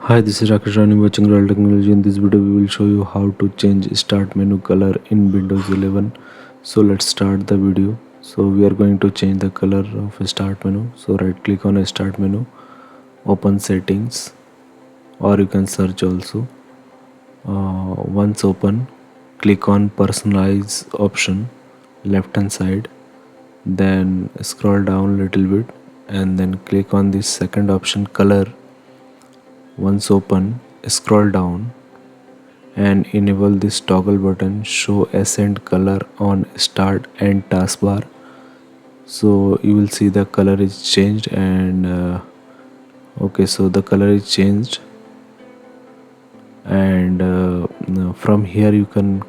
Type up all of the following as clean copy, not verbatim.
Hi, this is Rakesh Rani watching Real Technology. In this video, we will show you how to change start menu color in Windows 11. So let's start the video. So we are going to change the color of a start menu. So right click on a start menu, open settings, or you can search also. Once open, click on personalize option, left hand side. Then scroll down a little bit and then click on this second option, color. Once open, scroll down and enable this toggle button, show accent color on start and taskbar. So you will see the color is changed and okay, so the color is changed, and now from here you can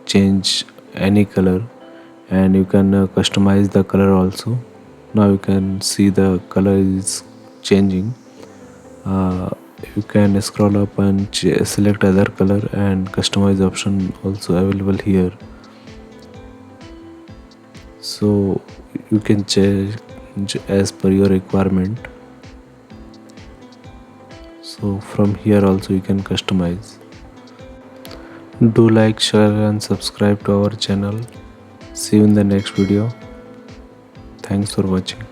change any color and you can customize the color also. Now you can see the color is changing. uh, you can scroll up and select other color, and customize option also available here, so you can change as per your requirement. So from here also you can customize. Do like, share and subscribe to our channel. See you in the next video. Thanks for watching.